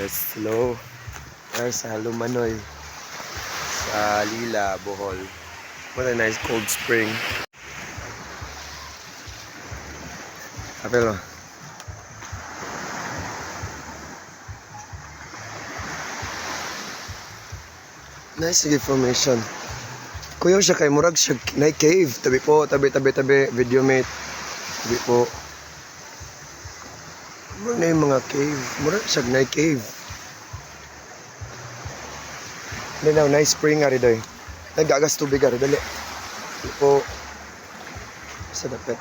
Let's slow. Guys, sa Lumanoy. Sa Lila, Bohol. What a nice cold spring. Apelo. Nice formation. Kuya siya kay murag siya na cave. Tabi po, tabi. Video mate. Tabi po. Murag na yung mga cave. Murag siya na cave. Hindi na, nice spring nga rin doy. Nagagas tubig nga rin. Dali. Tabi po. Sa dapet.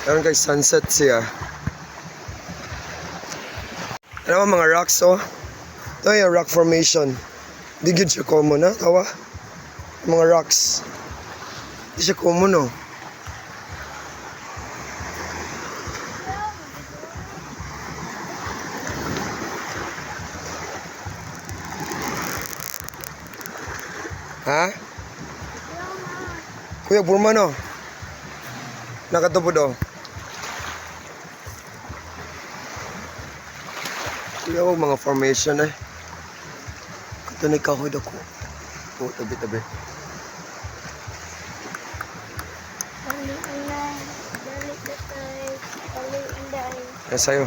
Karon guys, sunset siya. Ano mga rocks oh? Ito yung rock formation. Di good siya common ha? Tawa? Mga rocks. Di siya common oh. Ha? Kuya Burman oh. Nakatupod oh. Kuya ko mga formation eh. Katunay kahoy ako. Oh, tabi. Yan sa'yo.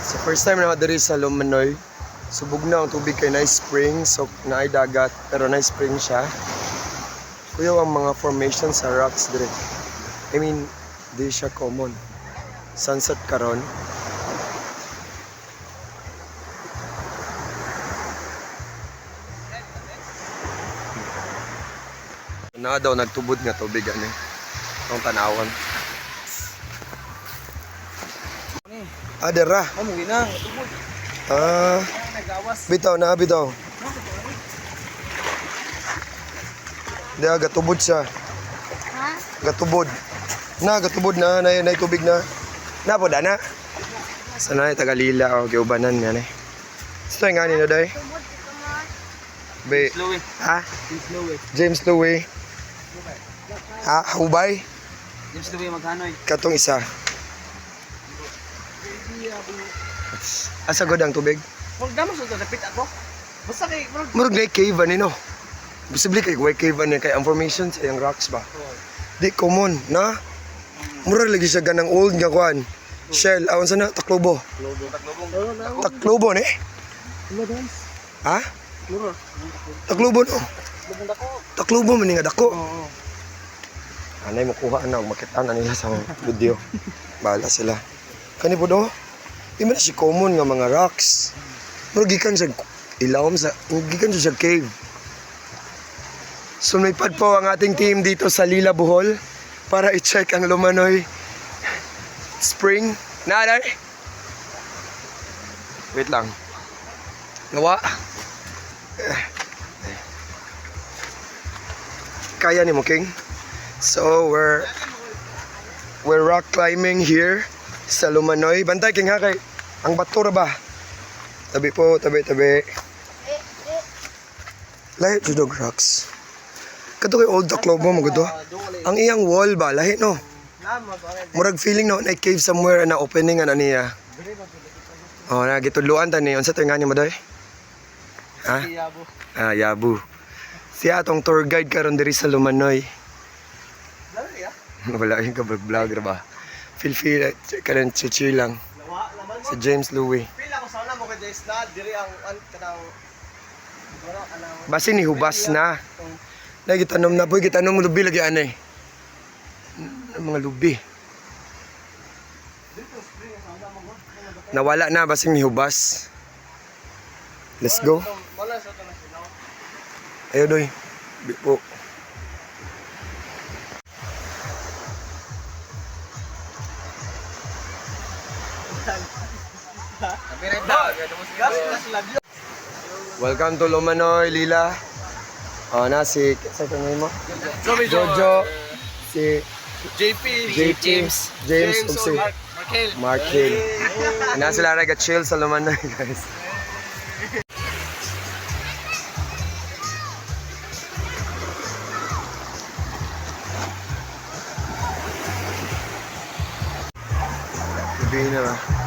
So first time na diri sa Lumanoy, subog na ang tubig kay nice spring, so naay dagat pero nice spring siya. Kuya ang mga formation sa rocks dire. I mean, di siya common. Sunset karon. Na daw nagtubod nga tubig ani. Ang tanawan. Adera. Umuwi na. Bitaw na, bitaw. Dia gatubod siya. Ha? Gatubod. Gatubod na, nay tubig na. Na po dana. Sanay tagalila o giubanan yan eh. Ito yung ngani no day. Be. Louie. Ha? James Louie. James Louie. Ha? Hubay? James Louie maghanoy. Katong isa. Asa god ang tubig? Huwag naman sa dapit ako. Basta kay... Murag na cave ani no. Posible kay way cave ani kay ang formation sa yung rocks ba. Di common na. Murag lagi siya ganang old nga kuan. Shell, awan sa na Taclobo. Taclobo ni? Ha? Taclobo no. Taclobo man nga dako. Anay mo kuha na makita na nila sa video. Bahala sila. Kani po do? Di man siya common nga mga rocks. Pero gikan siya ilawom sa gikan siya cave. So may po ang ating team dito sa Lila, Bohol para i-check ang Lumanoy spring. Naday? Wait lang. Nawa. Kaya ni mo, King? So we're rock climbing here sa Lumanoy. Bantay king ha kay ang bato ra ba? Tabi po, tabi. Lahi to dog rocks. Kato kay old Taclobo mo gudo. Ang iyang wall ba lahi no. Murag feeling no na cave somewhere na opening ana niya. Oh, na gitudluan ta ni unsa to nga ni mo doy? Ha? Ah, Yabu. Siya atong tour guide karon diri sa Lumanoy. Wala yung vlogger ba? Feel karon chill lang. Si James Louie. Pila ko sana mo kay James na diri ang kanang Basi ni hubas na. Lagi tanom na po, gitanom lubi lagi anay. Mga lubi. Nawala na basi ni hubas. Let's go. Ayo doy. Bipo. Copyright na. Gas lang yun. Welcome to Lumanoy, Lila. Oh, na si sa tanay mo. Jojo, si JP. James ug si Markel. Markel. Na sila chill sa Lumanoy, guys. Gabi na ba?